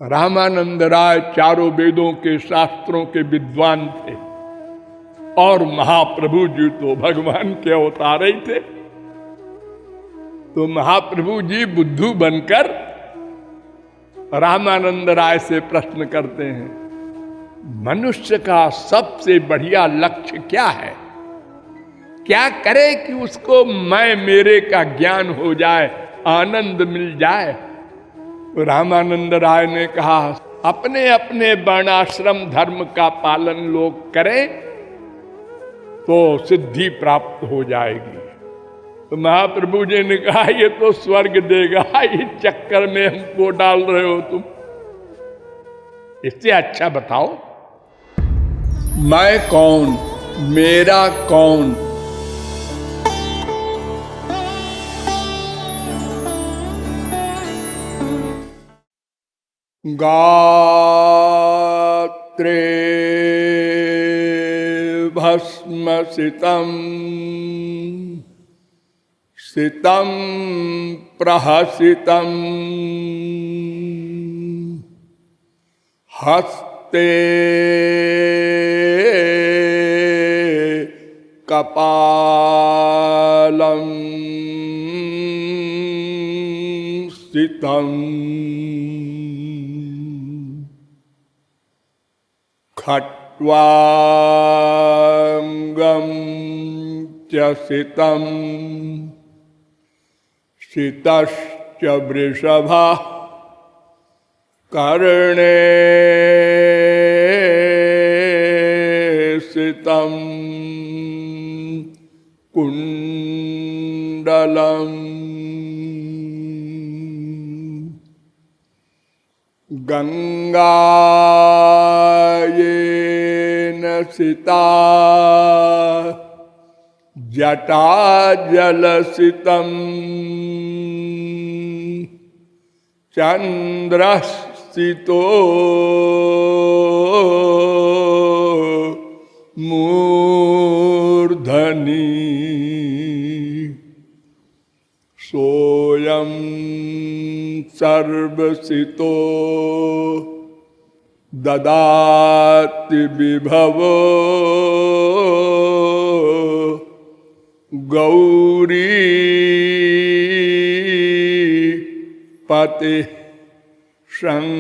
रामानंद राय चारों वेदों के शास्त्रों के विद्वान थे और महाप्रभु जी तो भगवान के अवतार ही थे। तो महाप्रभु जी बुद्धू बनकर रामानंद राय से प्रश्न करते हैं, मनुष्य का सबसे बढ़िया लक्ष्य क्या है? क्या करे कि उसको मैं मेरे का ज्ञान हो जाए, आनंद मिल जाए? तो रामानंद राय ने कहा, अपने अपने वर्णाश्रम धर्म का पालन लोग करें तो सिद्धि प्राप्त हो जाएगी। तो महाप्रभु जी ने कहा, ये तो स्वर्ग देगा, इस चक्कर में हमको डाल रहे हो तुम। इससे अच्छा बताओ, मैं कौन, मेरा कौन? गात्रे भस्मसितं सितं प्रहसितं हस्ते कपालं स्थितं खट्वांगं च सितं सितश्च वृषभः कर्णे सितं कुण्डलम् गंगायेन सिता जटा जलसितं चंद्रस्थितो मूर्धनि सोऽयं सर्वसितो ददाति विभवो गौरी पति शंकर।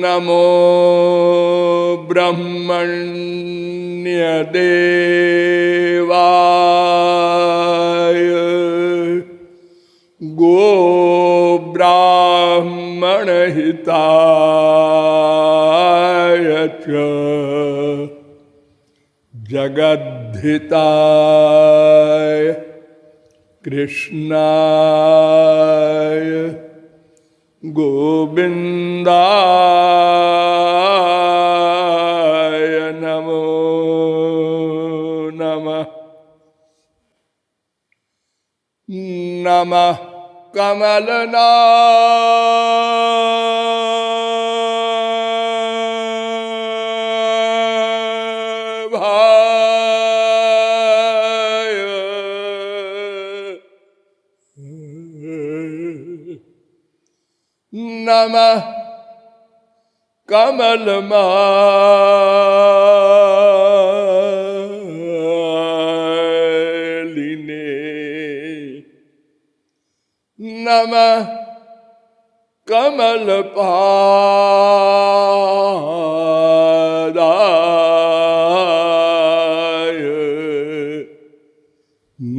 नमो ब्रह्मण्य देवाय गो ब्राह्मण हिताय च जगद्धिताय कृष्णाय गोविंदाय नमो नमः। नमः कमलनाभाय नमः कमलमालिने नमः कमलपादाय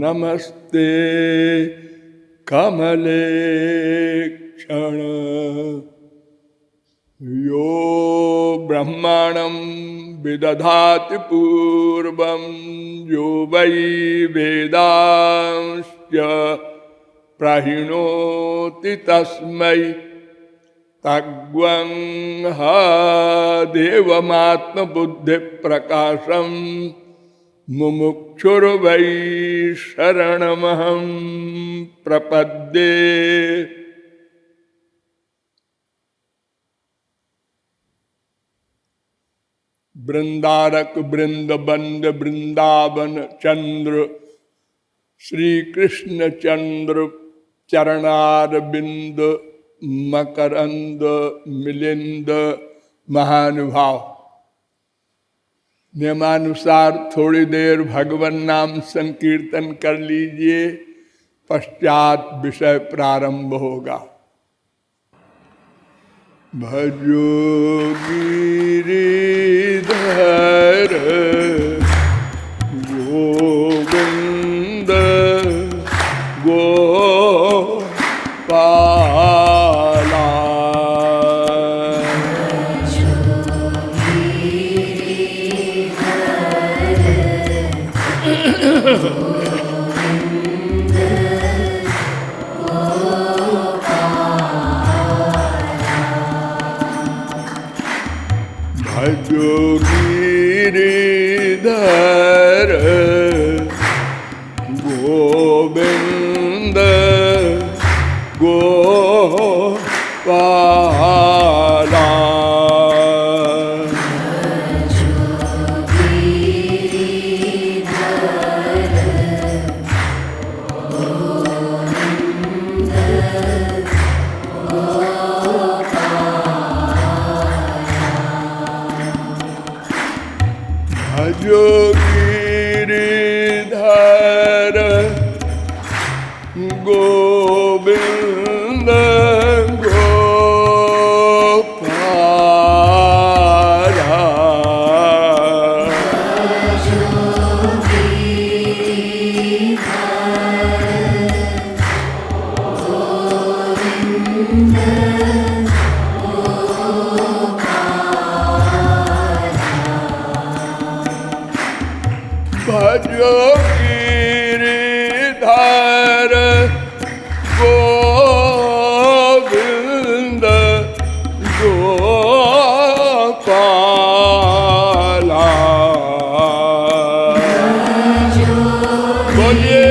नमस्ते कमलेक्षण। यो ब्रह्मणं विदधाति पूर्वं यो वै वेदांश्च प्रहिणोति तस्मै तग्वं ह देवमात्मबुद्धिप्रकाशं मुमुक्षुर्वै शरणमहं प्रपद्ये। वृंदारक वृंद बंद वृंदावन चंद्र श्री कृष्ण चंद्र चरणारविंद मकरंद मिलिंद महानुभाव। नियमानुसार थोड़ी देर भगवान नाम संकीर्तन कर लीजिए, पश्चात विषय प्रारंभ होगा। भजो गिरिधर गोविंद गोपाला। भजो गिरिधर गोविंद गोपाला। भजो गिरिधर गोविंद गोपाला। भजो गिरिधर गोविंद गोपाला। बोलिए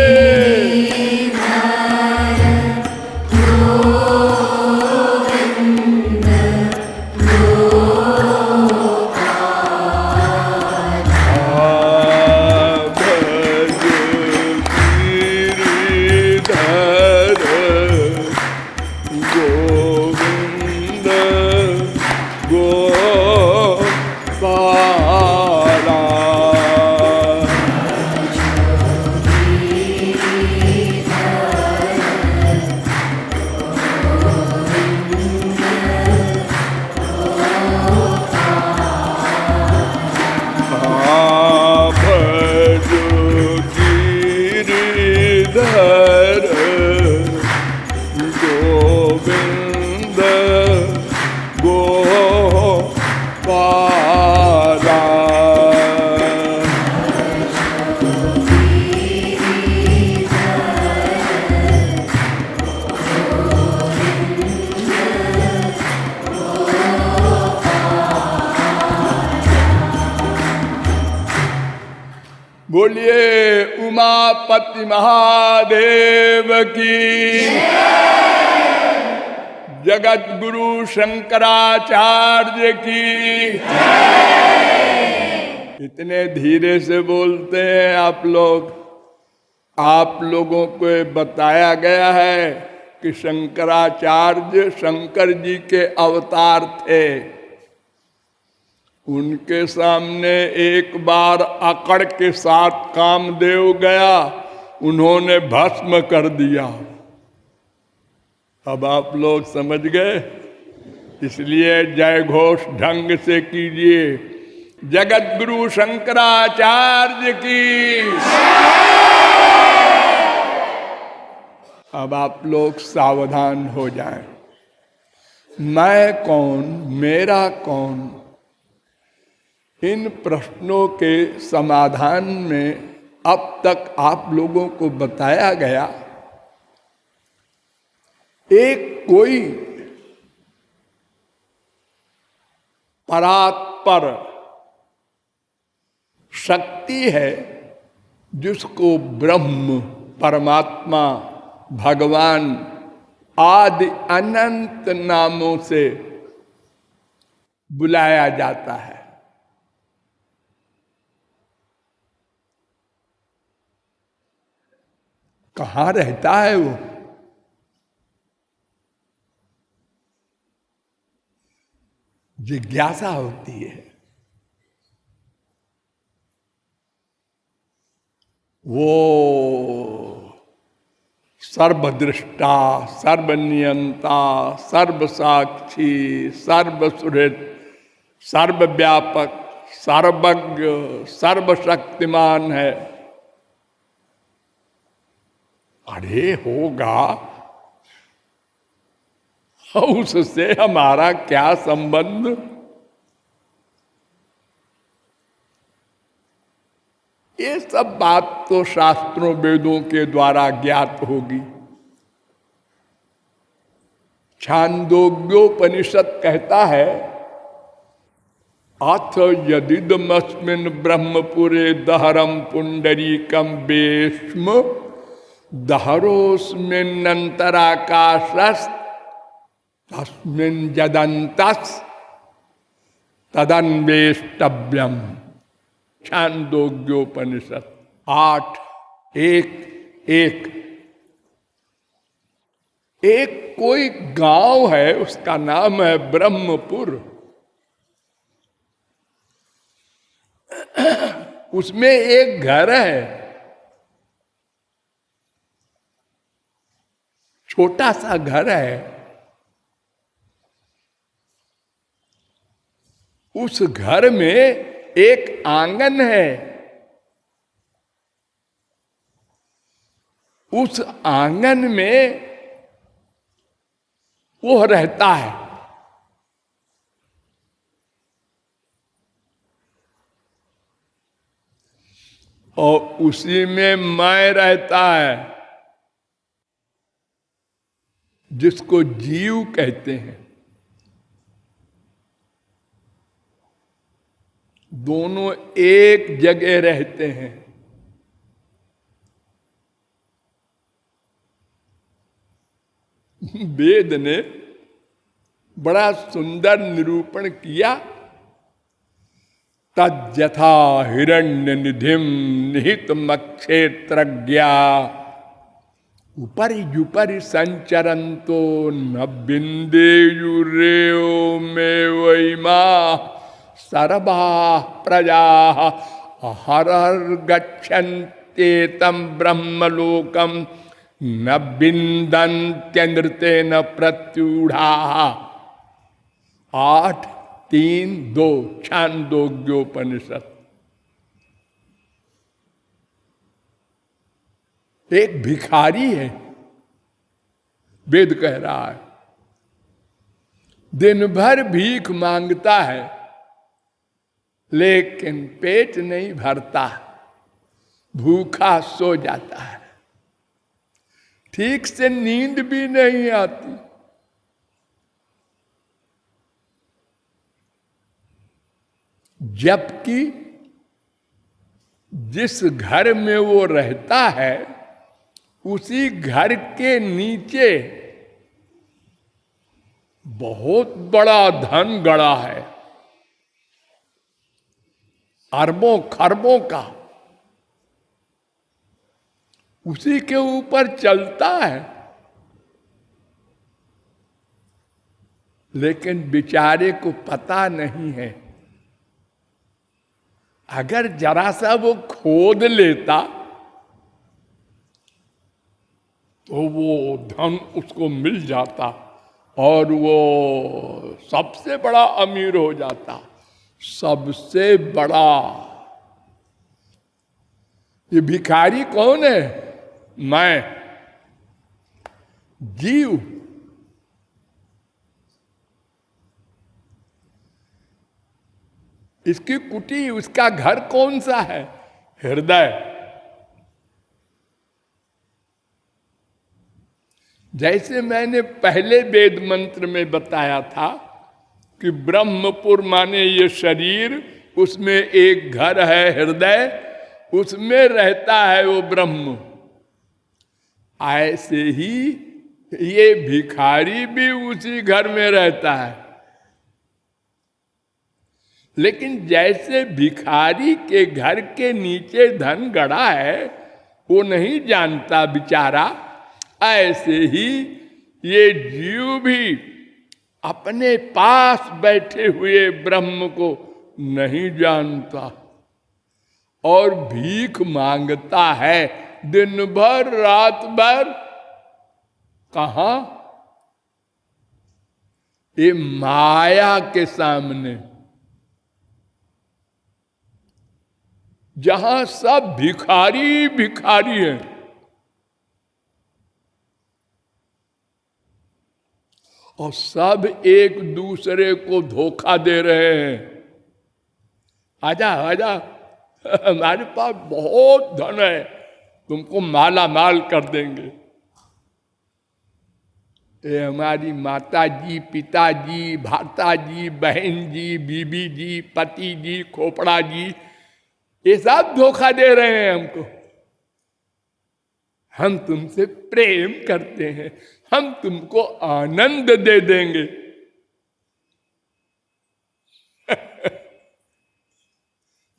बोलिए उमापति महादेव की, जगत गुरु शंकराचार्य की। इतने धीरे से बोलते हैं आप लोग। आप लोगों को बताया गया है कि शंकराचार्य शंकर जी के अवतार थे। उनके सामने एक बार अकड़ के साथ कामदेव गया, उन्होंने भस्म कर दिया। अब आप लोग समझ गए, इसलिए जय घोष ढंग से कीजिए। जगत गुरु शंकराचार्य की। अब आप लोग सावधान हो जाएं। मैं कौन, मेरा कौन, इन प्रश्नों के समाधान में अब तक आप लोगों को बताया गया। एक कोई परात्पर शक्ति है जिसको ब्रह्म, परमात्मा, भगवान आदि अनंत नामों से बुलाया जाता है। कहाँ रहता है वो? जिज्ञासा होती है। वो सर्वदृष्टा, सर्वनियंता, सर्वसाक्षी, सर्वसुहृद, सर्वव्यापक, सर्वज्ञ, सर्वशक्तिमान है। अरे होगा, उससे हमारा क्या संबंध? ये सब बात तो शास्त्रों वेदों के द्वारा ज्ञात होगी। छांदोग्योपनिषद कहता है, अथ यदिदमस्मिन् ब्रह्मपुरे दहरम पुंडरीकम वेश्म दहरोस्मिन्नन्तराकाशस् तस्मिन् यदन्तस् तदन्वेष्टव्यम्। छांदोग्योपनिषद 8:1। एक कोई गांव है, उसका नाम है ब्रह्मपुर। उसमें एक घर है, छोटा सा घर है। उस घर में एक आंगन है। उस आंगन में वो रहता है। और उसी में मैं रहता है, जिसको जीव कहते हैं। दोनों एक जगह रहते हैं। वेद ने बड़ा सुंदर निरूपण किया। तज्जथा हिरण्य निधिम निहित मक्षेत्रज्ञा उपरि युपरि संचरंतो न बिंदेयुरेयो में वैमा सर्वा प्रजा हरहर गच्छन्ते तम ब्रह्मलोकम न बिंदन्त्यनृते न प्रत्यूढ़ा। 8:3-2 छांदोग्योपनिषद। एक भिखारी है, वेद कह रहा है, दिन भर भीख मांगता है, लेकिन पेट नहीं भरता, भूखा सो जाता है, ठीक से नींद भी नहीं आती। जबकि जिस घर में वो रहता है, उसी घर के नीचे बहुत बड़ा धन गड़ा है, अरबों खरबों का। उसी के ऊपर चलता है, लेकिन बेचारे को पता नहीं है। अगर जरा सा वो खोद लेता तो वो धन उसको मिल जाता और वो सबसे बड़ा अमीर हो जाता। सबसे बड़ा। ये भिखारी कौन है? मैं, जीव। इसकी कुटी, उसका घर कौन सा है? हृदय। जैसे मैंने पहले वेद मंत्र में बताया था कि ब्रह्मपुर माने ये शरीर, उसमें एक घर है हृदय, उसमें रहता है वो ब्रह्म। ऐसे ही ये भिखारी भी उसी घर में रहता है। लेकिन जैसे भिखारी के घर के नीचे धन गड़ा है, वो नहीं जानता बेचारा। ऐसे ही ये जीव भी अपने पास बैठे हुए ब्रह्म को नहीं जानता और भीख मांगता है दिन भर रात भर। कहां? ये माया के सामने, जहां सब भिखारी भिखारी हैं। और सब एक दूसरे को धोखा दे रहे हैं। आजा आजा, हमारे पास बहुत धन है, तुमको माला माल कर देंगे। ये हमारी माता जी, पिताजी, भाता जी, बहन जी, बीबी जी, पति जी, खोपड़ा जी, ये सब धोखा दे रहे हैं हमको। हम तुमसे प्रेम करते हैं, हम तुमको आनंद दे देंगे।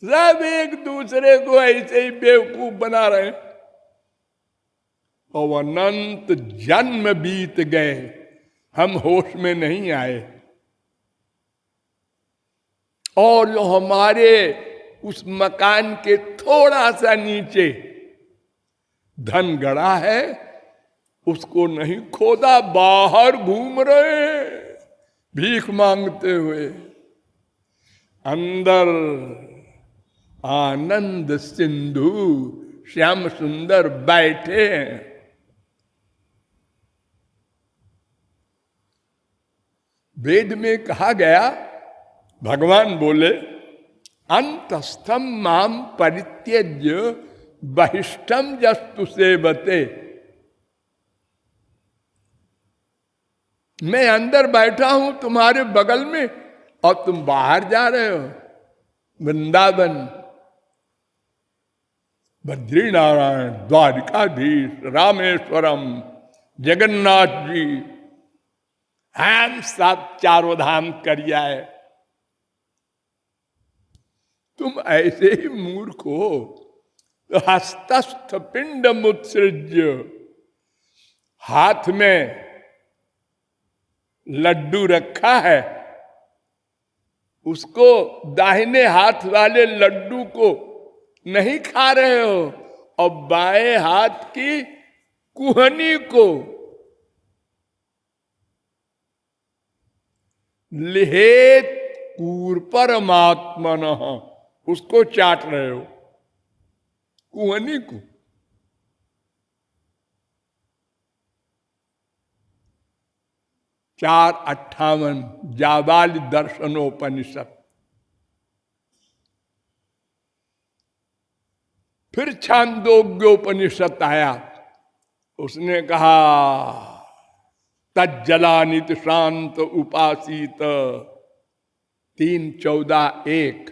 सब एक दूसरे को ऐसे ही बेवकूफ बना रहे हैं। और अनंत जन्म बीत गए, हम होश में नहीं आए। और जो हमारे उस मकान के थोड़ा सा नीचे धन गड़ा है, उसको नहीं खोदा, बाहर घूम रहे भीख मांगते हुए। अंदर आनंद सिंधु श्याम सुंदर बैठे हैं। वेद में कहा गया, भगवान बोले, अंतस्थम माम परित्यज्य बहिष्ठम जस्तु सेवते। मैं अंदर बैठा हूं तुम्हारे बगल में और तुम बाहर जा रहे हो। वृंदावन, बद्री नारायण, द्वारिकाधीश, रामेश्वरम, जगन्नाथ जी, हम सब चारों धाम कर आए। तुम ऐसे ही मूर्ख हो। तो हस्तस्थ पिंड मुत्सृज्य, हाथ में लड्डू रखा है, उसको दाहिने हाथ वाले लड्डू को नहीं खा रहे हो और बाएं हाथ की कुहनी को लिहेत कूर परमात्मन, उसको चाट रहे हो, कुहनी को। 4:58 जाबाल दर्शनोपनिषद। फिर छांदोग्योपनिषद आया, उसने कहा तज्जलानित शांत उपासीत 3:14-1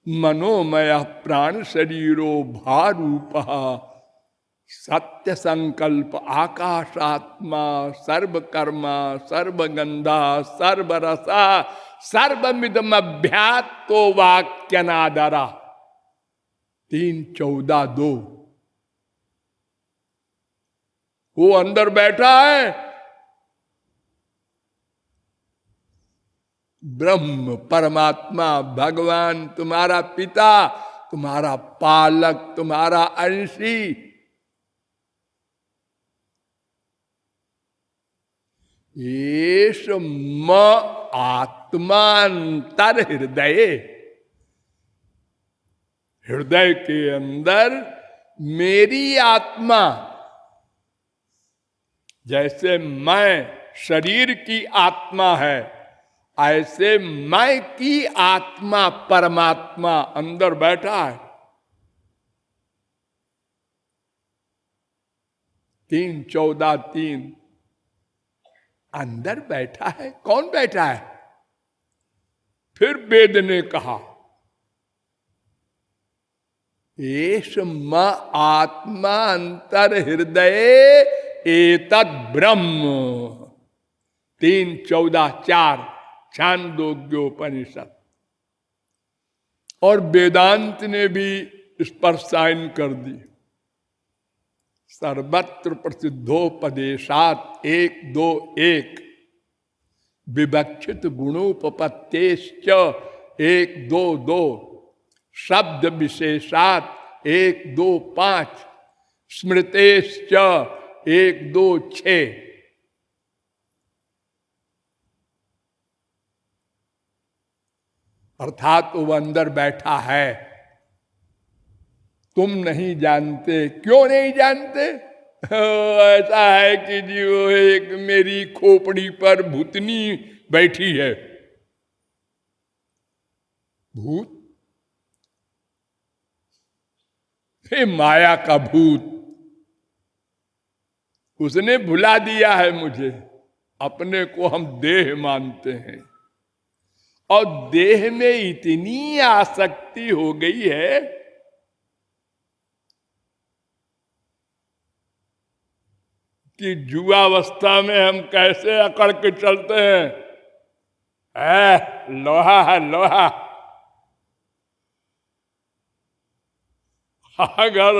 मनोमय प्राण शरीरो भारूप सत्य संकल्प आकाशात्मा सर्वकर्मा सर्वगंधा सर्वरसा सर्वमिदमभ्यात्तो वाक्यनादरा 3:14-2। वो अंदर बैठा है, ब्रह्म परमात्मा भगवान तुम्हारा पिता, तुम्हारा पालक, तुम्हारा अंशी। येष म आत्मांतर हृदय, हृदय के अंदर मेरी आत्मा, जैसे मैं शरीर की आत्मा है, ऐसे मैं की आत्मा परमात्मा अंदर बैठा है। 3:14-3 अंदर बैठा है। कौन बैठा है? फिर वेद ने कहा एष म आत्मा अंतर हृदय एतद ब्रह्म 3:14-4 छांदोग्योपनिषद। और वेदांत ने भी इस पर साइन कर दी। सर्वत्र प्रसिद्धोपदेशात एक दो एक, विवक्षित गुणोपपत्तेश्च एक दो दो, शब्द विशेषात एक दो पांच, स्मृतेश्च एक दो छः। अर्थात वो अंदर बैठा है, तुम नहीं जानते। क्यों नहीं जानते? ऐसा है कि जी वो एक मेरी खोपड़ी पर भूतनी बैठी है। भूत? हे माया का भूत, उसने भुला दिया है मुझे। अपने को हम देह मानते हैं और देह में इतनी आसक्ति हो गई है कि युवावस्था में हम कैसे अकड़ के चलते हैं, लोहा है लोहा। अगर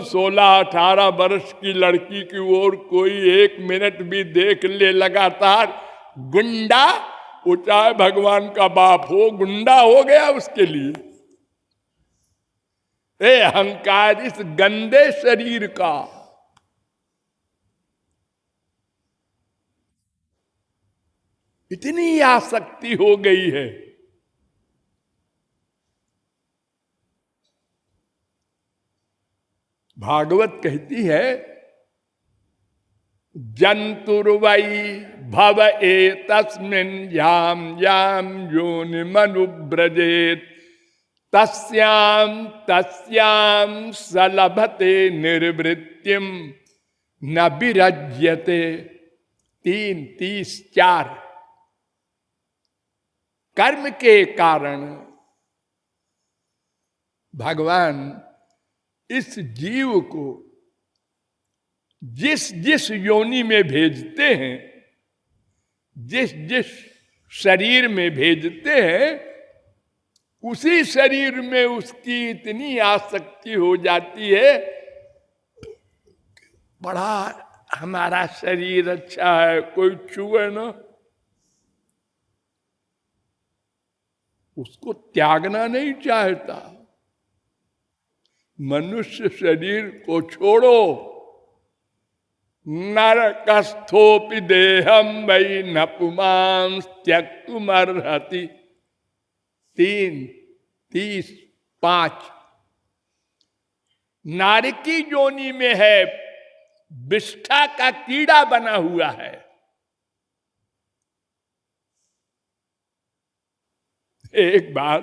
16-18 वर्ष की लड़की की ओर कोई 1 मिनट भी देख ले लगातार, गुंडा, वो चाहे भगवान का बाप हो, गुंडा हो गया उसके लिए। अहंकार इस गंदे शरीर का, इतनी आसक्ति हो गई है। भागवत कहती है, जंतुर्वै भव एतस्मिन् याम याम योनिमनुव्रजेत तस्याम तस्याम सलभते निर्वृत्तिम न विरज्यते। 3:34। कर्म के कारण भगवान इस जीव को जिस जिस योनि में भेजते हैं, जिस जिस शरीर में भेजते हैं, उसी शरीर में उसकी इतनी आसक्ति हो जाती है। बड़ा हमारा शरीर अच्छा है, कोई छुए ना, उसको त्यागना नहीं चाहता। मनुष्य शरीर को छोड़ो, नरकस्थोपि देहम वै न पुमांस त्यक्तुमर्हति। 3:35। नारकी योनि में है, विष्ठा का कीड़ा बना हुआ है। एक बार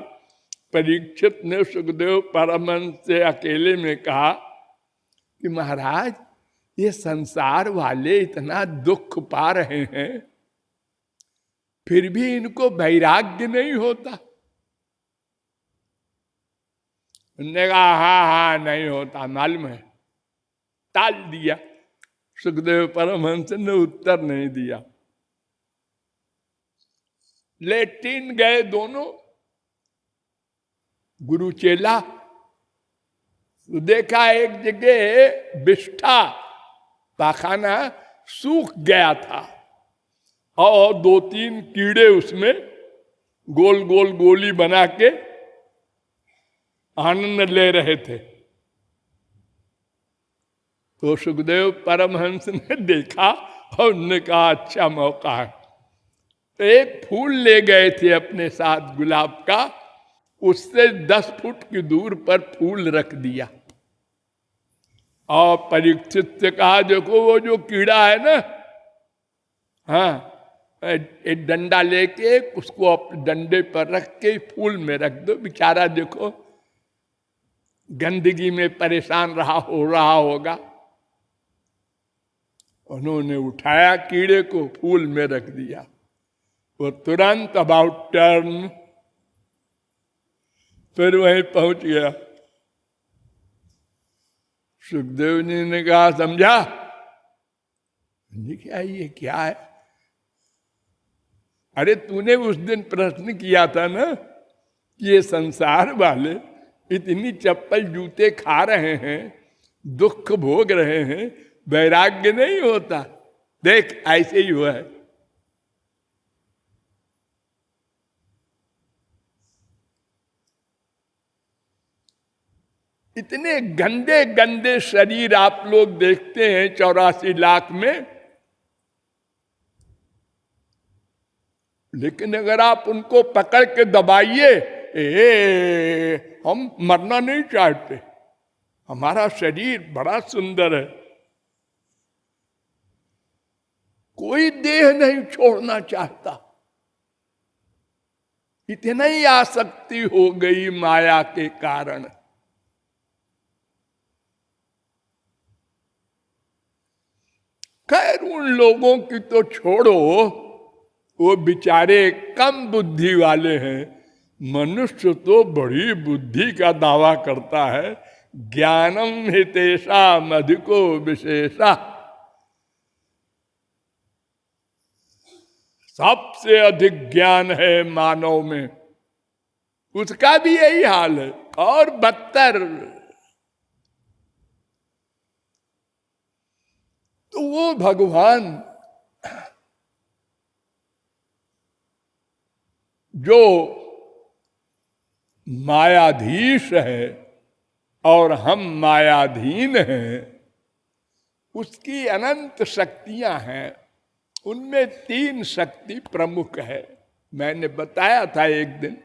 परीक्षित ने सुखदेव परमहंस से अकेले में कहा कि महाराज, ये संसार वाले इतना दुख पा रहे हैं, फिर भी इनको वैराग्य नहीं होता। उन्होंने कहा हाँ नहीं होता, मालूम है। टाल दिया। सुखदेव परमहंस ने उत्तर नहीं दिया। लेटिन गए दोनों, गुरु चेला। देखा एक जगह विष्ठा, पाखाना सूख गया था और 2-3 कीड़े उसमें गोल गोल गोली बना के आनंद ले रहे थे। तो सुखदेव परमहंस ने देखा और उन्होंने कहा अच्छा मौका है। तो एक फूल ले गए थे अपने साथ गुलाब का, उससे 10 फुट की दूर पर फूल रख दिया और परीक्षित से कहा देखो वो जो कीड़ा है ना, हाँ, एक डंडा लेके उसको अपने डंडे पर रख के फूल में रख दो, बेचारा देखो गंदगी में परेशान हो रहा होगा। उन्होंने उठाया कीड़े को, फूल में रख दिया। वो तुरंत अबाउट टर्न फिर वहीं पहुंच गया। सुखदेव जी ने कहा समझा? क्या ये क्या है? अरे तूने उस दिन प्रश्न किया था ना कि ये संसार वाले इतनी चप्पल जूते खा रहे हैं, दुख भोग रहे हैं, वैराग्य नहीं होता। देख ऐसे ही हुआ है। इतने गंदे गंदे शरीर आप लोग देखते हैं 84 लाख में, लेकिन अगर आप उनको पकड़ के दबाइए, हम मरना नहीं चाहते, हमारा शरीर बड़ा सुंदर है, कोई देह नहीं छोड़ना चाहता। इतना ही आसक्ति हो गई माया के कारण। खैर उन लोगों की तो छोड़ो, वो बेचारे कम बुद्धि वाले हैं। मनुष्य तो बड़ी बुद्धि का दावा करता है। ज्ञानम हितेशा अधिको विशेषा, सबसे अधिक ज्ञान है मानव में, उसका भी यही हाल है और बदतर। तो वो भगवान जो मायाधीश है और हम मायाधीन हैं, उसकी अनंत शक्तियां हैं। उनमें 3 शक्ति प्रमुख है। मैंने बताया था एक दिन,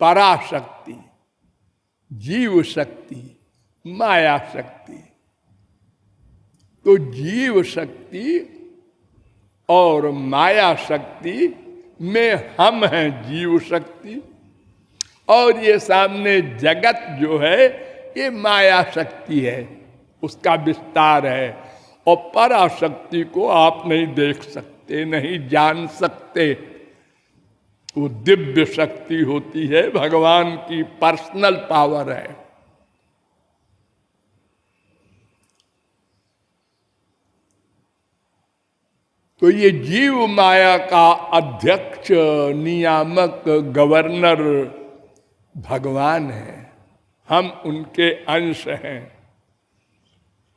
पराशक्ति, जीव शक्ति, माया शक्ति। तो जीव शक्ति और माया शक्ति में हम हैं जीव शक्ति, और ये सामने जगत जो है ये माया शक्ति है, उसका विस्तार है। और पराशक्ति को आप नहीं देख सकते, नहीं जान सकते। वो दिव्य शक्ति होती है, भगवान की पर्सनल पावर है। तो ये जीव माया का अध्यक्ष, नियामक, गवर्नर भगवान है। हम उनके अंश हैं,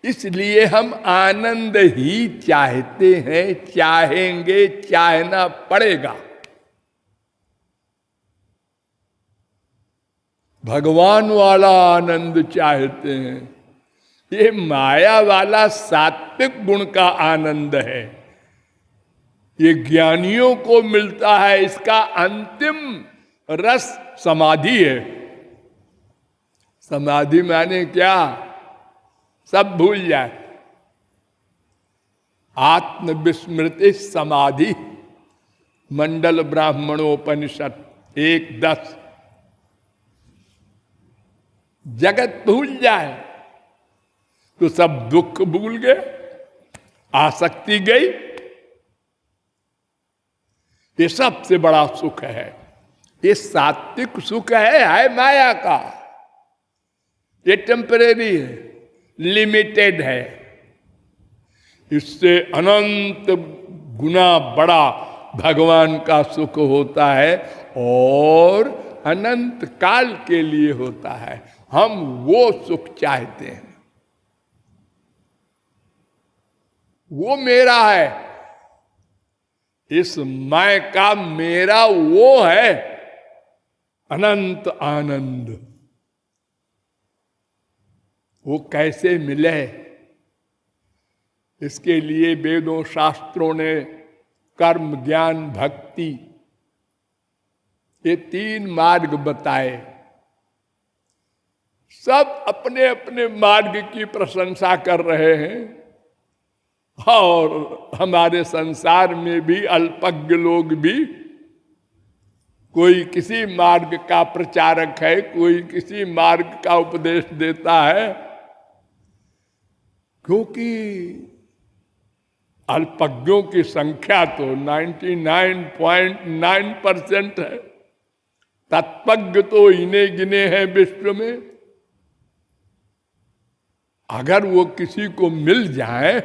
इसलिए हम आनंद ही चाहते हैं, चाहेंगे, चाहना पड़ेगा। भगवान वाला आनंद चाहते हैं। ये माया वाला सात्विक गुण का आनंद है, ये ज्ञानियों को मिलता है। इसका अंतिम रस समाधि है। समाधि माने क्या? सब भूल जाए। आत्मविस्मृति समाधि, मंडल ब्राह्मणोपनिषद 1:10। जगत भूल जाए तो सब दुख भूल गए, आसक्ति गई। ये सबसे बड़ा सुख है। ये सात्विक सुख है माया का। ये टेम्परेरी है, लिमिटेड है। इससे अनंत गुना बड़ा भगवान का सुख होता है और अनंत काल के लिए होता है। हम वो सुख चाहते हैं, वो मेरा है। इस मैं का मेरा वो है अनंत आनंद। वो कैसे मिले? इसके लिए वेदों शास्त्रों ने कर्म, ज्ञान, भक्ति, ये 3 मार्ग बताए। सब अपने अपने मार्ग की प्रशंसा कर रहे हैं, और हमारे संसार में भी अल्पज्ञ लोग भी, कोई किसी मार्ग का प्रचारक है, कोई किसी मार्ग का उपदेश देता है। क्योंकि अल्पज्ञों की संख्या तो 99.9% है। तत्वज्ञ तो इन्हें गिने हैं विश्व में। अगर वो किसी को मिल जाए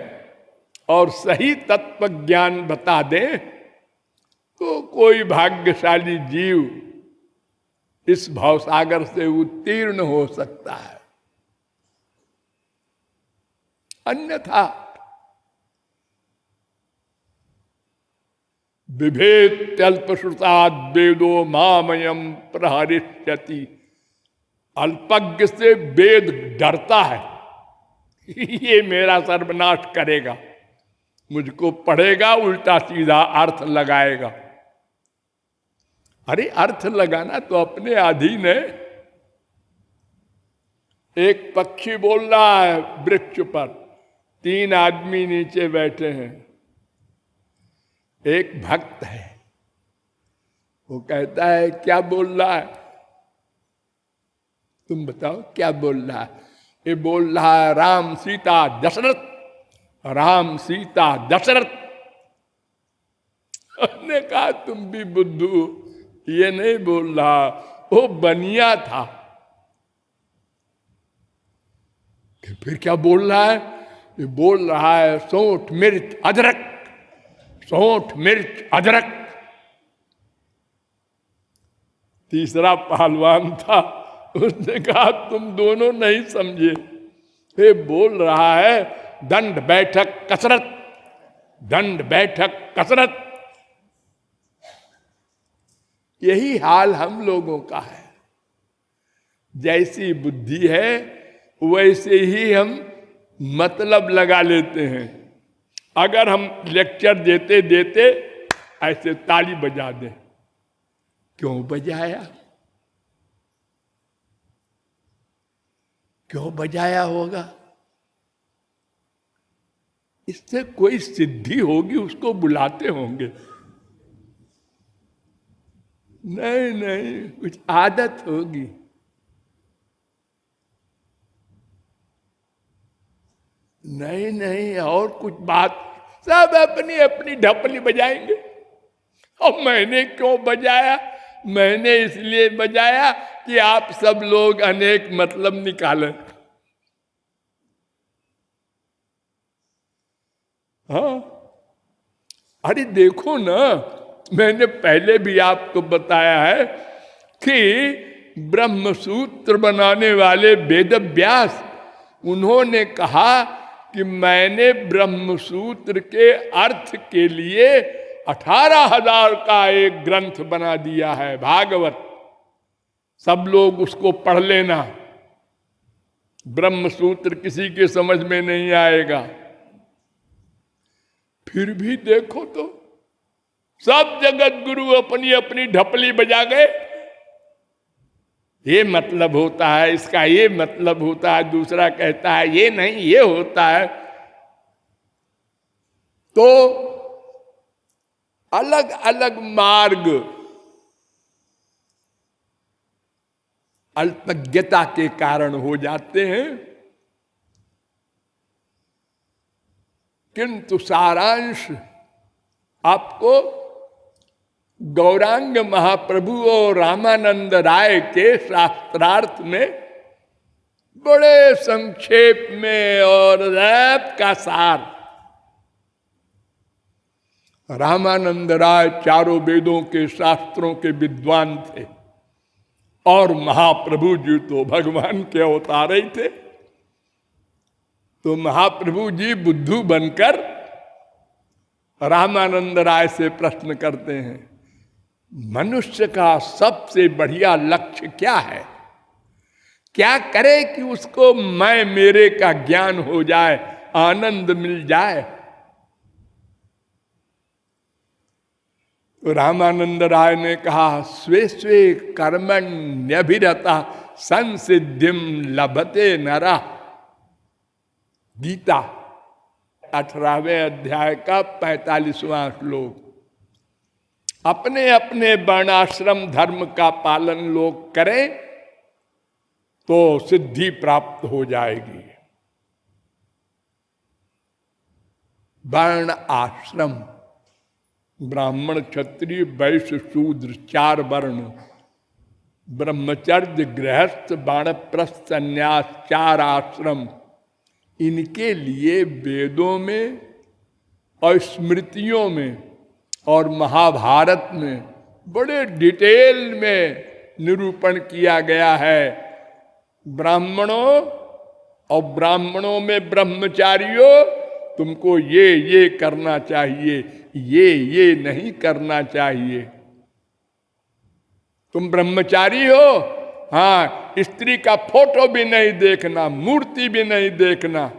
और सही तत्व ज्ञान बता दे तो कोई भाग्यशाली जीव इस भवसागर से उत्तीर्ण हो सकता है। अन्यथा बिभेत्यल्पश्रुताद् वेदो मामयम प्रहरिष्यति। अल्पज्ञ से वेद डरता है, ये मेरा सर्वनाश करेगा, मुझको पढ़ेगा, उल्टा सीधा अर्थ लगाएगा। अरे अर्थ लगाना तो अपने अधीन है। एक पक्षी बोल रहा है वृक्ष पर, 3 आदमी नीचे बैठे हैं। एक भक्त है, वो कहता है क्या बोल रहा है, तुम बताओ क्या बोल रहा है। ये बोल रहा है राम सीता दशरथ, राम सीता दशरथ। उसने कहा तुम भी बुद्धू, ये नहीं बोल रहा, वो बनिया था। फिर क्या बोल रहा है, ये बोल रहा है सौंठ मिर्च अदरक, सौंठ मिर्च अदरक। तीसरा पहलवान था, उसने कहा तुम दोनों नहीं समझे, ये बोल रहा है दंड बैठक कसरत, दंड बैठक कसरत। यही हाल हम लोगों का है। जैसी बुद्धि है वैसे ही हम मतलब लगा लेते हैं। अगर हम लेक्चर देते देते ऐसे ताली बजा दें, क्यों बजाया, क्यों बजाया होगा, इससे कोई सिद्धि होगी, उसको बुलाते होंगे। नहीं नहीं, कुछ आदत होगी। नहीं नहीं, और कुछ बात, सब अपनी अपनी ढपली बजाएंगे। और मैंने क्यों बजाया, मैंने इसलिए बजाया कि आप सब लोग अनेक मतलब निकालें। हाँ, अरे देखो ना, मैंने पहले भी आपको बताया है कि ब्रह्मसूत्र बनाने वाले वेद व्यास, उन्होंने कहा कि मैंने ब्रह्मसूत्र के अर्थ के लिए 18,000 का एक ग्रंथ बना दिया है, भागवत। सब लोग उसको पढ़ लेना। ब्रह्मसूत्र किसी के समझ में नहीं आएगा। फिर भी देखो तो सब जगत गुरु अपनी अपनी ढपली बजा गए। ये मतलब होता है, इसका ये मतलब होता है, दूसरा कहता है ये नहीं, ये होता है। तो अलग अलग मार्ग अल्पज्ञता के कारण हो जाते हैं, किंतु सारांश आपको गौरांग महाप्रभु और रामानंद राय के शास्त्रार्थ में बड़े संक्षेप में और रैप का सार। रामानंद राय चारों वेदों के शास्त्रों के विद्वान थे और महाप्रभु जी तो भगवान के अवतार ही थे। तो महाप्रभु जी बुद्धू बनकर रामानंद राय से प्रश्न करते हैं, मनुष्य का सबसे बढ़िया लक्ष्य क्या है, क्या करे कि उसको मैं मेरे का ज्ञान हो जाए, आनंद मिल जाए। तो रामानंद राय ने कहा, स्वे स्वे कर्मण्यभिरता संसिद्धिम लभते नरा। गीता 18वें अध्याय का 45वां श्लोक। अपने अपने वर्णाश्रम धर्म का पालन लोग करें तो सिद्धि प्राप्त हो जाएगी। वर्ण आश्रम, ब्राह्मण क्षत्रिय वैश्य शूद्र 4 वर्ण, ब्रह्मचर्य गृहस्थ वानप्रस्थ संन्यास 4 आश्रम, इनके लिए वेदों में और स्मृतियों में और महाभारत में बड़े डिटेल में निरूपण किया गया है। ब्राह्मणों और ब्राह्मणों में ब्रह्मचारियों, तुमको ये करना चाहिए, ये नहीं करना चाहिए। तुम ब्रह्मचारी हो, हाँ, स्त्री का फोटो भी नहीं देखना, मूर्ति भी नहीं देखना।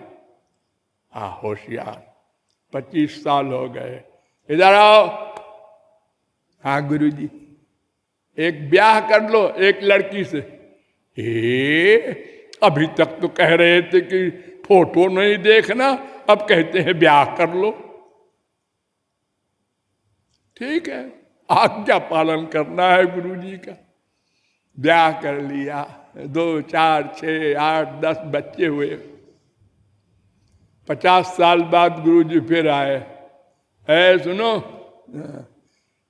हाँ, होशियार। 25 साल हो गए, इधर आओ। हाँ गुरुजी, एक ब्याह कर लो एक लड़की से। अभी तक तो कह रहे थे कि फोटो नहीं देखना, अब कहते हैं ब्याह कर लो। ठीक है, आज्ञा पालन करना है गुरुजी का। ब्याह कर लिया, 2, 4, 6, 8, 10 बच्चे हुए। 50 साल बाद गुरुजी फिर आए। सुनो,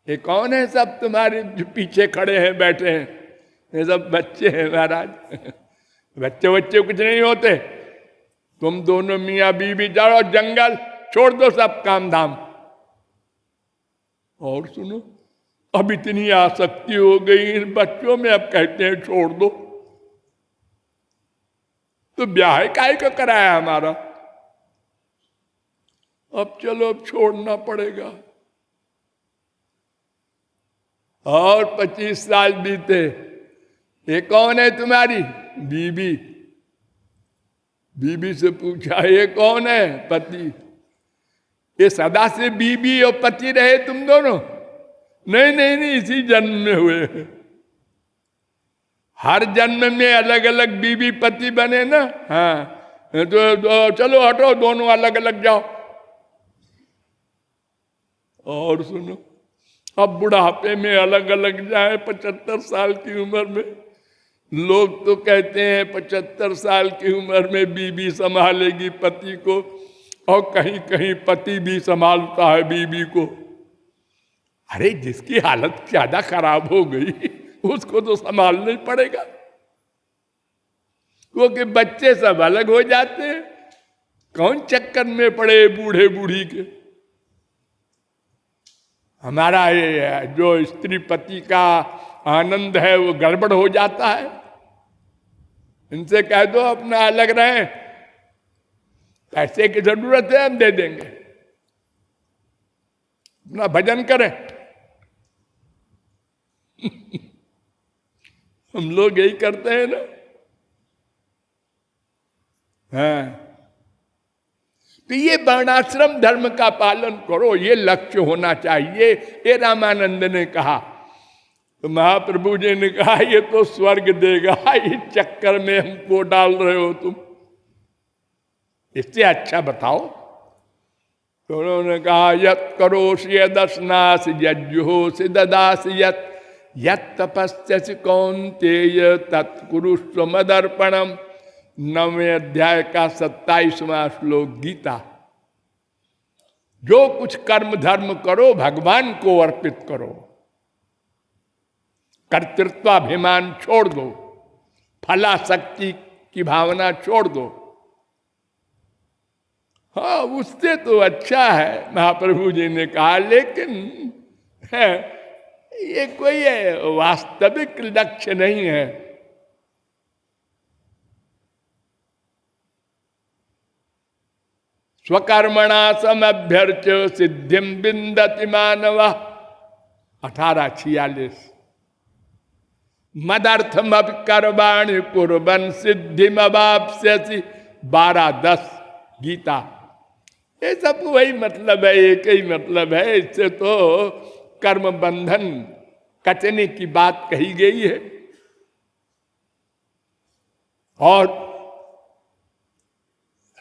ये कौन है सब तुम्हारे जो पीछे खड़े हैं, बैठे हैं? ये सब बच्चे हैं महाराज। बच्चे कुछ नहीं होते। तुम दोनों मियाँ बीवी जाओ जंगल, छोड़ दो सब काम धाम। और सुनो, अब इतनी आसक्ति हो गई इन बच्चों में, अब कहते हैं छोड़ दो। तो ब्याह काहे को कराया हमारा? अब चलो, अब छोड़ना पड़ेगा। और 25 साल बीते। ये कौन है तुम्हारी बीबी? बीबी से पूछा, ये कौन है? पति। ये सदा से बीबी और पति रहे तुम दोनों? नहीं, इसी जन्म में हुए। हर जन्म में अलग अलग बीबी पति बने ना। हाँ, तो चलो हटो, दोनों अलग अलग जाओ। और सुनो, अब बुढ़ापे में अलग अलग जाए 75 साल की उम्र में। लोग तो कहते हैं 75 साल की उम्र में बीबी संभालेगी पति को, और कहीं कहीं पति भी संभालता है बीबी को। अरे जिसकी हालत ज्यादा खराब हो गई उसको तो संभालना ही पड़ेगा, क्योंकि बच्चे सब अलग हो जाते हैं। कौन चक्कर में पड़े बूढ़े बूढ़ी के। हमारा ये जो स्त्री पति का आनंद है वो गड़बड़ हो जाता है। इनसे कह दो अपना अलग रहे, पैसे की जरूरत है हम दे देंगे, अपना भजन करें। हम लोग यही करते हैं ना। हाँ, तो ये वर्णाश्रम धर्म का पालन करो, ये लक्ष्य होना चाहिए। ये रामानंद ने कहा। तो महाप्रभु जी ने कहा ये तो स्वर्ग देगा, इस चक्कर में हमको डाल रहे हो तुम, इससे अच्छा बताओ। तो उन्होंने कहा यत करोषि यदस्नास यज्जुहोषि ददासि यत तपस्यसि कौन्तेय तत्कुरुष्व मदर्पणम। 9वें अध्याय का 27वां श्लोक गीता। जो कुछ कर्म धर्म करो भगवान को अर्पित करो, कर्तृत्वाभिमान छोड़ दो, फलाशक्ति की भावना छोड़ दो। हाँ, उससे तो अच्छा है, महाप्रभु जी ने कहा, लेकिन है ये कोई वास्तविक लक्ष्य नहीं है। स्वकर्मणा समभ्यर्च सिद्धिम बिंदति मानव। 1846। मदर्थम कर्माणि कुर्बन सिद्धिमवाप्स्यसि। 12:10 गीता। ये सब वही मतलब है, एक ही मतलब है। इससे तो कर्म बंधन कटने की बात कही गई है। और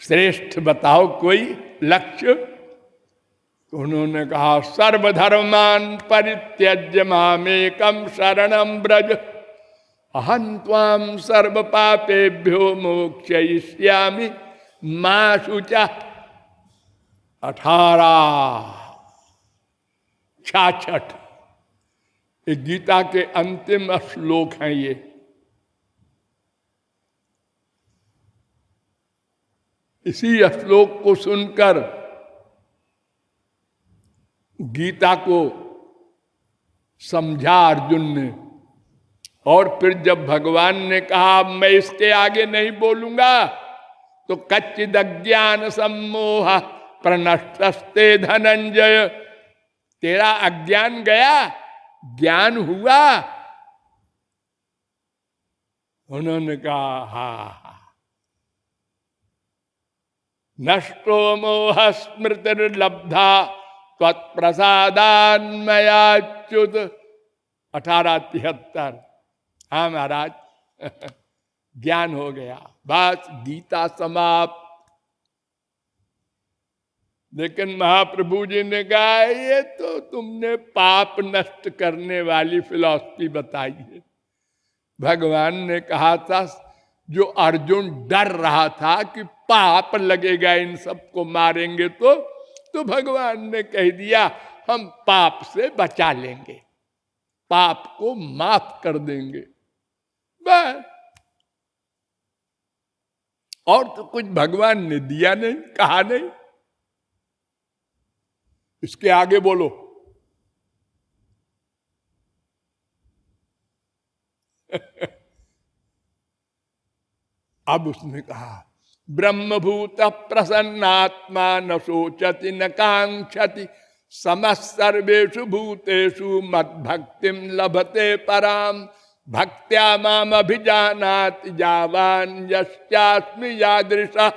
श्रेष्ठ बताओ कोई लक्ष्य? तो उन्होंने कहा सर्वधर्मान परित्यज्य मामेकं शरणं व्रज अहं त्वां सर्व पापेभ्यो मोक्षयिष्यामि मा शुचा। 18:66 ये गीता के अंतिम श्लोक हैं। ये इसी श्लोक को सुनकर गीता को समझा अर्जुन ने। और फिर जब भगवान ने कहा मैं इसके आगे नहीं बोलूंगा, तो कच्चिद अज्ञान सम्मोह प्रनष्टस्ते धनंजय, तेरा अज्ञान गया, ज्ञान हुआ। उन्होंने कहा हा, नष्टो मोह स्मृतिर्लब्धा त्वत्प्रसादान्मयाच्युत। 1873। हाँ महाराज, ज्ञान हो गया, बस गीता समाप्त। लेकिन महाप्रभु जी ने कहा ये तो तुमने पाप नष्ट करने वाली फिलॉसफी बताई है। भगवान ने कहा था, जो अर्जुन डर रहा था कि पाप लगेगा इन सबको मारेंगे तो भगवान ने कह दिया हम पाप से बचा लेंगे, पाप को माफ कर देंगे, बस। और तो कुछ भगवान ने दिया नहीं, कहा नहीं। इसके आगे बोलो। अब उसने कहा ब्रह्मभूत प्रसन्नात्मा न शोचति न कांक्षति समस्सर्वेषु भूतेषु मद्भक्तिं लभते पराम भक्त्या माम अभिजानाति यावान यस्यास्मि यादृशः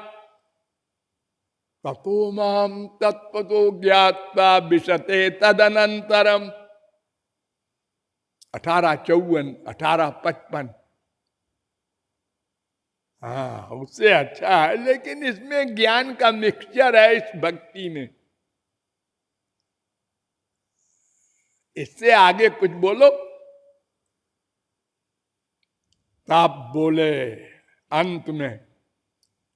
ततो माम तत्पतो ज्ञात्वा विशते तदनंतरम। 1854, 1855। हाँ, उससे अच्छा है, लेकिन इसमें ज्ञान का मिक्सचर है इस भक्ति में। इससे आगे कुछ बोलो। आप बोले अंत में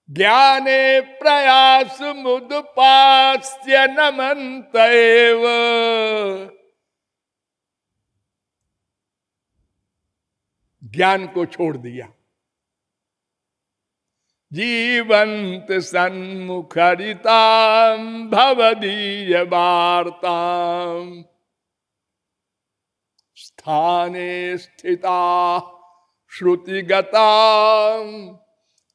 ज्ञाने प्रयास मुदुपास्य नमन्त एव। ज्ञान को छोड़ दिया। जीवंत सन्मुखरितां भवदीय वार्तां स्थाने स्थिता श्रुतिगता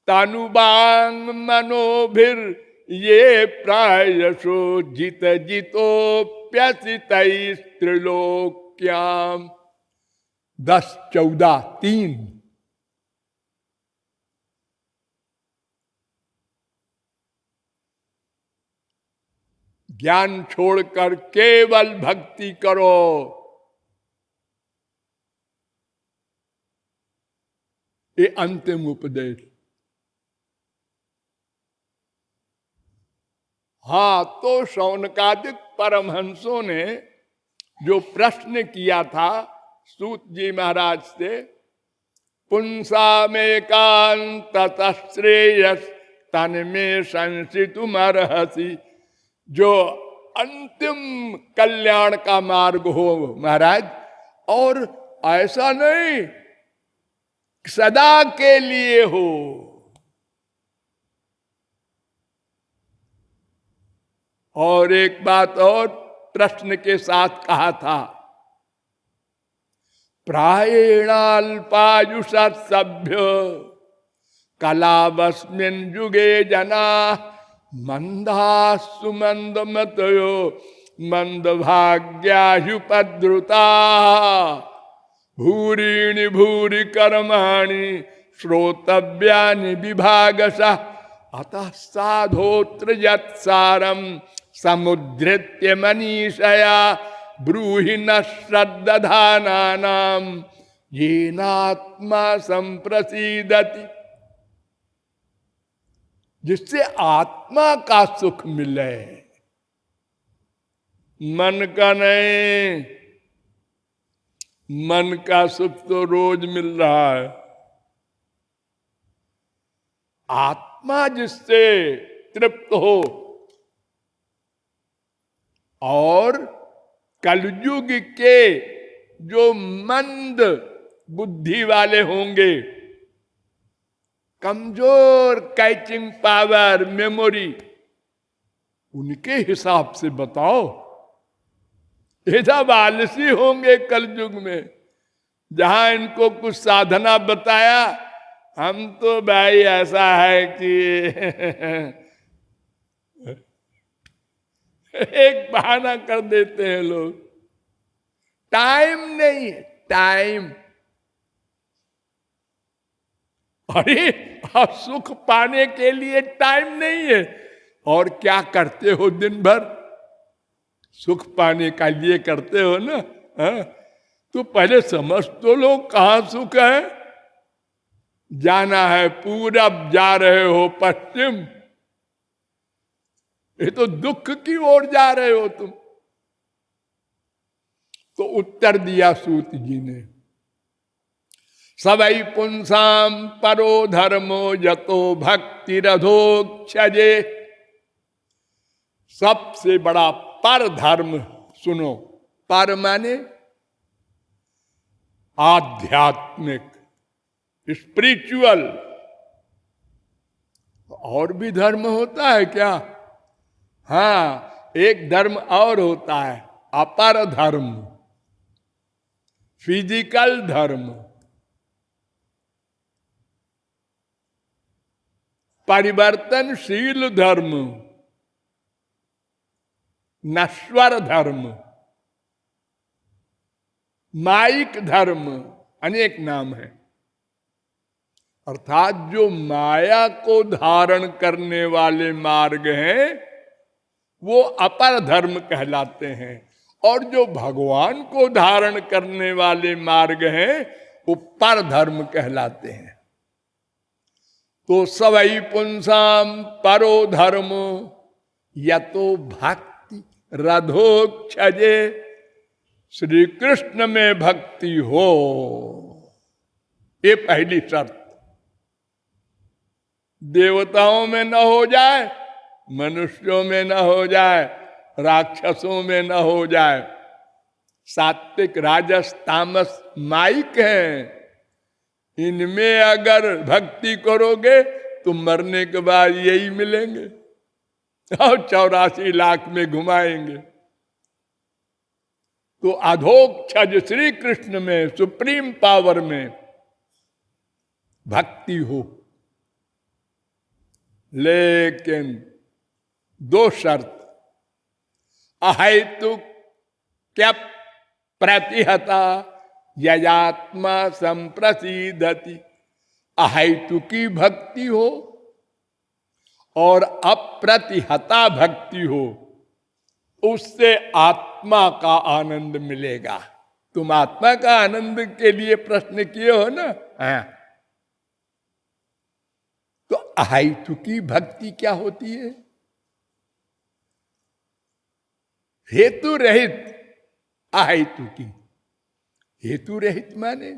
तनुबांग मनोभिर ये प्रायशो जित जितोप्यसितैस्त्रिलोक्याम्। 10-14-3। ज्ञान छोड़कर केवल भक्ति करो। ये अंतिम उपदेश। हाँ, तो शौनकादिक परमहंसों ने जो प्रश्न किया था सूत जी महाराज से, पुंसामेकांत श्रेयस तन में संसितुमर्हसि, जो अंतिम कल्याण का मार्ग हो महाराज, और ऐसा नहीं सदा के लिए हो। और एक बात और प्रश्न के साथ कहा था, प्रायेणाल्पायुष सभ्य कलावस्मिन् युगे जना मंदासु मंदमतयो मंदभाग्याहुपद्रुता भूरीणि भूरि कर्माणि श्रोतव्यानि विभागशः अतः साधोत्र यत्सारं समुद्धृत्य मनीषया ब्रूहि न श्रद्धानानां येनात्मा संप्रसीदति। जिससे आत्मा का सुख मिले, मन का नहीं। मन का सुख तो रोज मिल रहा है। आत्मा जिससे तृप्त हो, और कलयुग के जो मंद बुद्धि वाले होंगे, कमजोर कैचिंग पावर, मेमोरी, उनके हिसाब से बताओ। ये सब आलसी होंगे कलयुग में। जहां इनको कुछ साधना बताया, हम तो भाई ऐसा है कि एक बहाना कर देते हैं लोग, टाइम नहीं है, टाइम। अरे आप सुख पाने के लिए टाइम नहीं है, और क्या करते हो दिन भर? सुख पाने का लिए करते हो ना। हाँ? तो पहले समझ तो लो कहां सुख है। जाना है पूरब, जा रहे हो पश्चिम, ये तो दुख की ओर जा रहे हो तुम। तो उत्तर दिया सूत जी ने, सबई पुंसाम परो धर्मो यतो भक्ति रधोक्षजे। सबसे बड़ा पर धर्म सुनो, पर माने आध्यात्मिक, स्पिरिचुअल। और भी धर्म होता है क्या? हाँ, एक धर्म और होता है, अपर धर्म, फिजिकल धर्म, परिवर्तनशील धर्म, नश्वर धर्म, माइक धर्म, अनेक नाम है। अर्थात जो माया को धारण करने वाले मार्ग हैं वो अपर धर्म कहलाते हैं, और जो भगवान को धारण करने वाले मार्ग हैं वो पर धर्म कहलाते हैं। तो सवई पुंसाम परो धर्मो यतो भक्ति रधोक्षजे। श्री कृष्ण में भक्ति हो, ये पहली शर्त। देवताओं में न हो जाए, मनुष्यों में न हो जाए, राक्षसों में न हो जाए। सात्विक राजस तामस माइक हैं, इनमें अगर भक्ति करोगे तो मरने के बाद यही मिलेंगे और 84 लाख में घुमाएंगे। तो अधोक्षज श्री कृष्ण में, सुप्रीम पावर में भक्ति हो। लेकिन दो शर्त, अहेतु क्या प्रतिहता यजात्मा संप्रसिद्धति। अहेतु की भक्ति हो और अप्रतिहता भक्ति हो, उससे आत्मा का आनंद मिलेगा। तुम आत्मा का आनंद के लिए प्रश्न किए हो ना। हाँ। तो अहेतु की भक्ति क्या होती है? हेतु रहित अहेतु की। हेतु रहित माने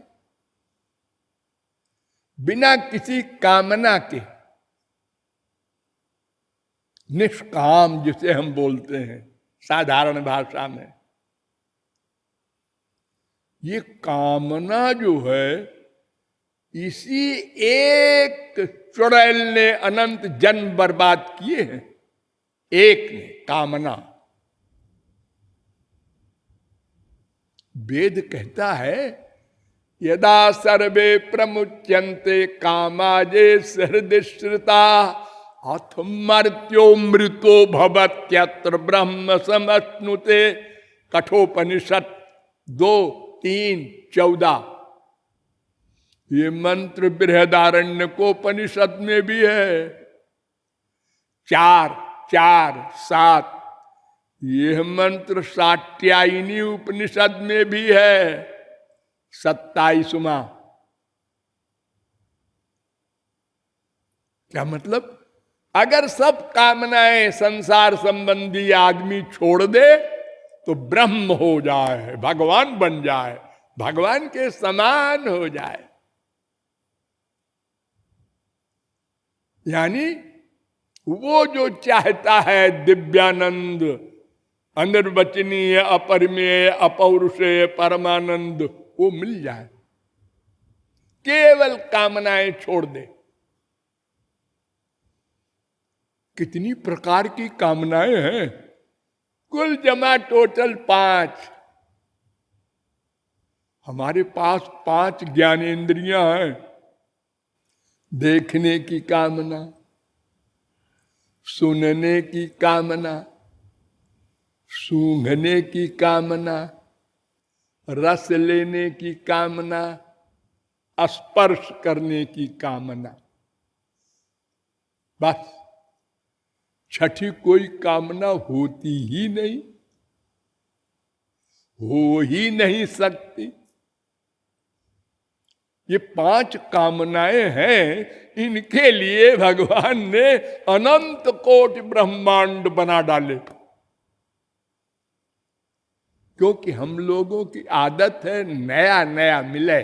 बिना किसी कामना के, निष्काम जिसे हम बोलते हैं साधारण भाषा में। ये कामना जो है, इसी एक चुड़ैल ने अनंत जन्म बर्बाद किए हैं। एक ने कामना। वेद कहता है यदा सर्वे प्रमुच्यन्ते कामाजे हृदय श्रुता अथ मर्त्यो मृतो भवत्यत्र ब्रह्म समश्नुते। कठोपनिषद 2:3-14। ये मंत्र बृहदारण्यकोपनिषद में भी है। 4:4-7 यह मंत्र सात्यायनी उपनिषद में भी है, 27वां। क्या मतलब? अगर सब कामनाएं संसार संबंधी आदमी छोड़ दे तो ब्रह्म हो जाए, भगवान बन जाए, भगवान के समान हो जाए। यानी वो जो चाहता है दिव्यानंद, अनिर्वचनीय, अपरिमेय, अपौरुषेय, परमानंद, वो मिल जाए। केवल कामनाएं छोड़ दे। कितनी प्रकार की कामनाएं हैं? कुल जमा टोटल 5। हमारे पास 5 ज्ञानेंद्रियां हैं। देखने की कामना, सुनने की कामना, सूंघने की कामना, रस लेने की कामना, स्पर्श करने की कामना। बस छठी कोई कामना होती ही नहीं, हो ही नहीं सकती। ये 5 कामनाएं हैं, इनके लिए भगवान ने अनंत कोटि ब्रह्मांड बना डाले। क्योंकि हम लोगों की आदत है नया नया मिले,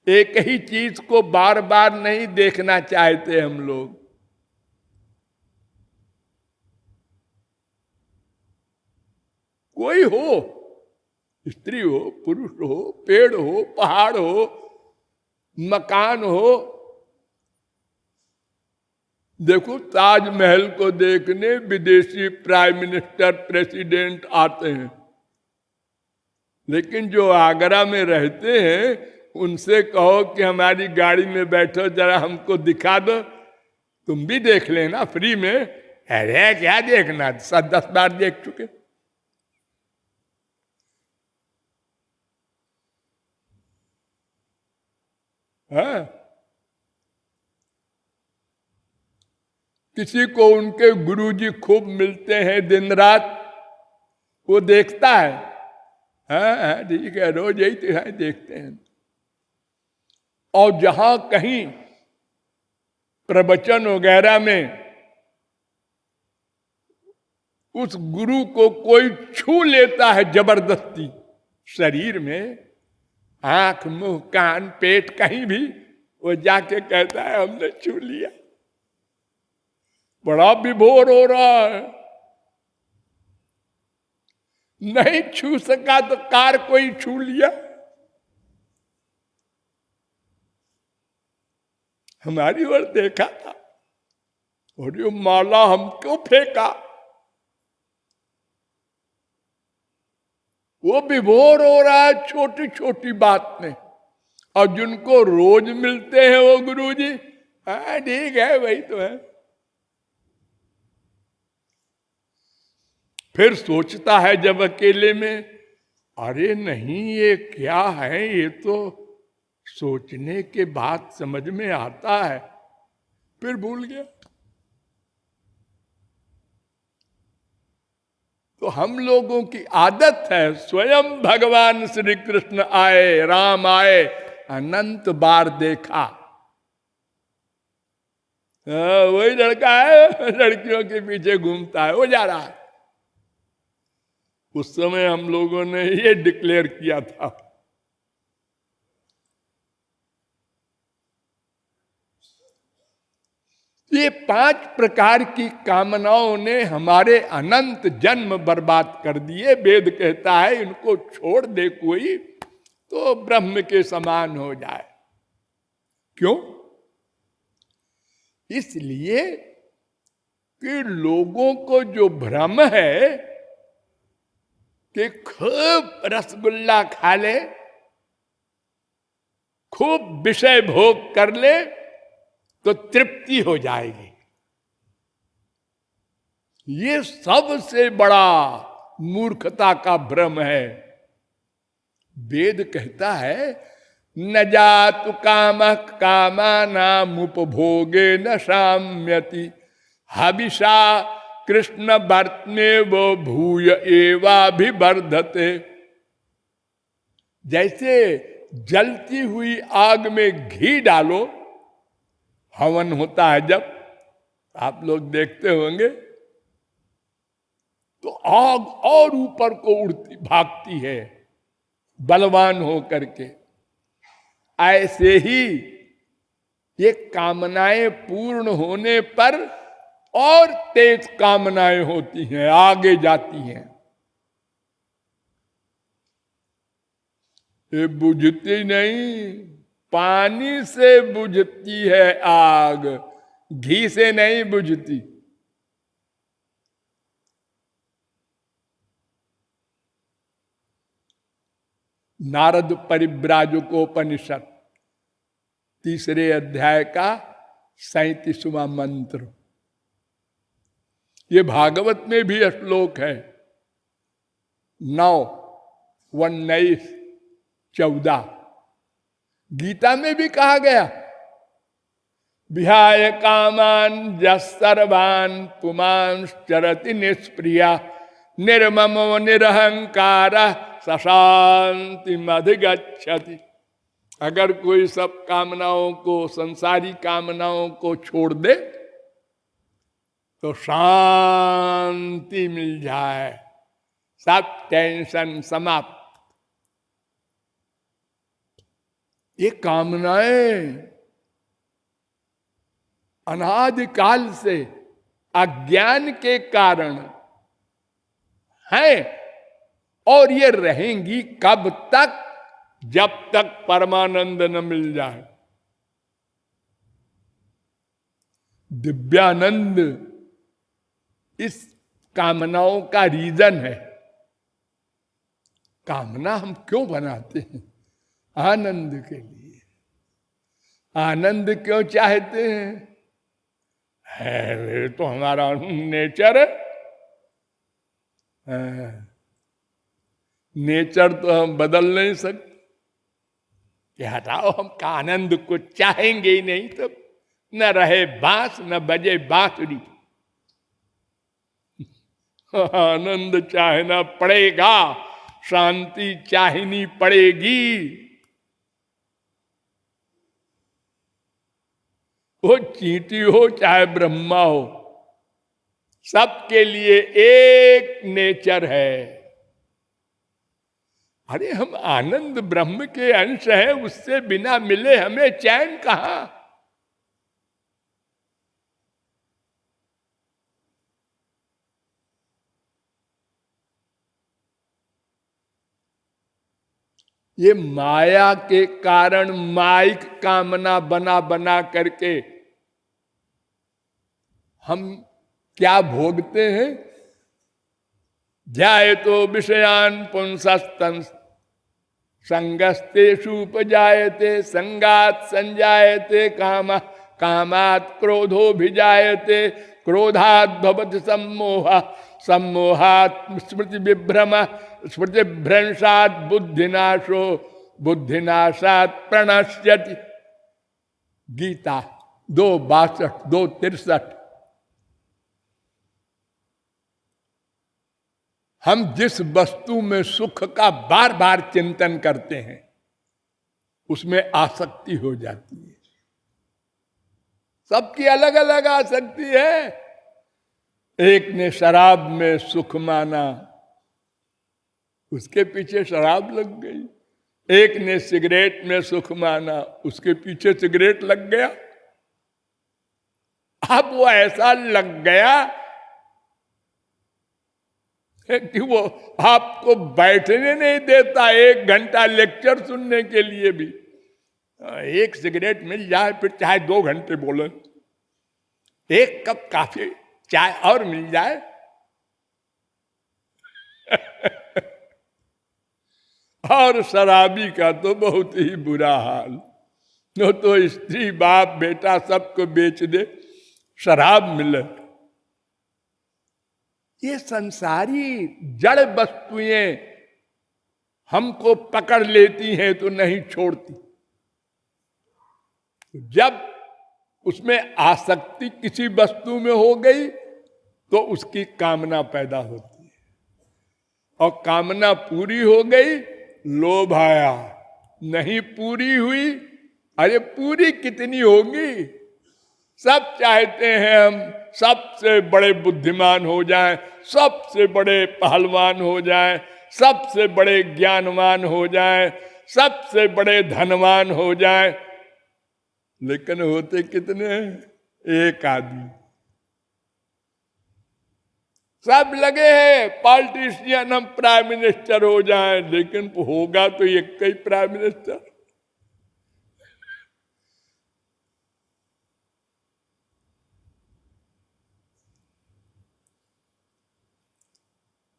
एक ही चीज को बार बार नहीं देखना चाहते हम लोग। कोई हो, स्त्री हो, पुरुष हो, पेड़ हो, पहाड़ हो, मकान हो। देखो ताजमहल को देखने विदेशी प्राइम मिनिस्टर, प्रेसिडेंट आते हैं, लेकिन जो आगरा में रहते हैं उनसे कहो कि हमारी गाड़ी में बैठो जरा हमको दिखा दो, तुम भी देख लेना फ्री में। अरे क्या देखना, 10 बार देख चुके। हाँ, किसी को उनके गुरुजी खूब मिलते हैं दिन रात, वो देखता है। हाँ ठीक है, रोज यही तो है, देखते हैं। और जहां कहीं प्रवचन वगैरह में उस गुरु को कोई छू लेता है जबरदस्ती शरीर में, आंख, मुंह, कान, पेट, कहीं भी, वो जाके कहता है हमने छू लिया। बड़ा विभोर हो रहा है। नहीं छू सका तो कार कोई छू लिया। हमारी ओर देखा था और ये माला हमको फेंका। वो विभोर हो रहा है छोटी छोटी बात में, और जिनको रोज मिलते हैं वो गुरुजी, हाँ ठीक है वही तो है। फिर सोचता है जब अकेले में, अरे नहीं ये क्या है, ये तो सोचने के बाद समझ में आता है, फिर भूल गया। तो हम लोगों की आदत है, स्वयं भगवान श्री कृष्ण आए, राम आए, अनंत बार देखा। वही लड़का है लड़कियों के पीछे घूमता है, वो जा रहा है। उस समय हम लोगों ने ये डिक्लेयर किया था, ये 5 प्रकार की कामनाओं ने हमारे अनंत जन्म बर्बाद कर दिए। वेद कहता है इनको छोड़ दे कोई तो ब्रह्म के समान हो जाए। क्यों? इसलिए कि लोगों को जो भ्रम है कि खूब रसगुल्ला खा ले, खूब विषय भोग कर ले तो तृप्ति हो जाएगी, ये सबसे बड़ा मूर्खता का भ्रम है। वेद कहता है न जातु कामः कामानाम उपभोगे न साम्यति हविषा कृष्ण वर्त्मे वो भूय एवाभिवर्धते। जैसे जलती हुई आग में घी डालो, हवन होता है जब, आप लोग देखते होंगे, तो आग और ऊपर को उड़ती भागती है बलवान हो करके। ऐसे ही ये कामनाएं पूर्ण होने पर और तेज कामनाएं होती हैं, आगे जाती हैं। ये बुझती नहीं, पानी से बुझती है आग, घी से नहीं बुझती। नारद परिव्राजकोपनिषद 3 अध्याय का 37वां मंत्र। ये भागवत में भी श्लोक है 9, 19, 14। गीता में भी कहा गया विहाय कामान सर्वान् पुमांश्चरति निष्प्रिया निर्ममो निरहंकार सशांति अधिगच्छति। अगर कोई सब कामनाओं को, संसारी कामनाओं को छोड़ दे तो शांति मिल जाए, सब टेंशन समाप्त। ये कामनाएं अनादि काल से अज्ञान के कारण हैं और ये रहेंगी कब तक? जब तक परमानंद न मिल जाए। दिव्यानंद इस कामनाओं का रीजन है। कामना हम क्यों बनाते हैं? आनंद के लिए। आनंद क्यों चाहते हैं? है तो हमारा नेचर है। नेचर तो हम बदल नहीं सकते कि हटाओ हम का आनंद को चाहेंगे ही नहीं, तो न रहे बांस न बजे बांसुरी। आनंद चाहना पड़ेगा, शांति चाहनी पड़ेगी। वो चींटी हो चाहे ब्रह्मा हो, सबके लिए एक नेचर है। अरे हम आनंद ब्रह्म के अंश हैं, उससे बिना मिले हमें चैन कहां? ये माया के कारण माइक कामना बना बना करके हम क्या भोगते हैं? जाए तो विषयान पुंसस्तन संगस्तेषु उपजायते संगात संजायते काम कामात क्रोधो भिजायते क्रोधात भवति सम्मोह सम्मोहात स्मृति विभ्रम स्मृति भ्रंशात बुद्धिनाशो बुद्धिनाशात प्रणश्यति। गीता 2:62, 2:63। हम जिस वस्तु में सुख का बार बार चिंतन करते हैं उसमें आसक्ति हो जाती है। सबकी अलग अलग आसक्ति है। एक ने शराब में सुख माना, उसके पीछे शराब लग गई। एक ने सिगरेट में सुख माना, उसके पीछे सिगरेट लग गया। अब वो ऐसा लग गया कि वो आपको बैठने नहीं देता 1 घंटा लेक्चर सुनने के लिए भी। एक सिगरेट मिल जाए फिर चाहे 2 घंटे बोले, 1 कप काफी चाय और मिल जाए। और शराबी का तो बहुत ही बुरा हाल। वो तो स्त्री बाप बेटा सबको बेच दे, शराब मिले। ये संसारी जड़ वस्तुएं हमको पकड़ लेती हैं तो नहीं छोड़ती। जब उसमें आसक्ति किसी वस्तु में हो गई तो उसकी कामना पैदा होती है, और कामना पूरी हो गई, लोभ आया। नहीं पूरी हुई, अरे पूरी कितनी होगी? सब चाहते हैं हम सबसे बड़े बुद्धिमान हो जाएं, सबसे बड़े पहलवान हो जाएं, सबसे बड़े ज्ञानवान हो जाएं, सबसे बड़े धनवान हो जाएं। लेकिन होते कितने हैं? 1 आदमी। सब लगे हैं पॉलिटिशियन हम प्राइम मिनिस्टर हो जाएं, लेकिन होगा तो एक ही प्राइम मिनिस्टर।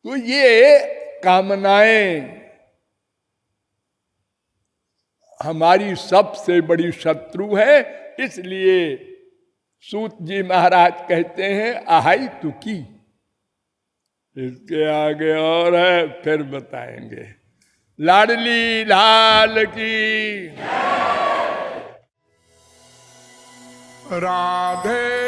तो ये कामनाएं हमारी सबसे बड़ी शत्रु है। इसलिए सूत जी महाराज कहते हैं आहाई तुकी। इसके आगे और है, फिर बताएंगे। लाडली लाल की राधे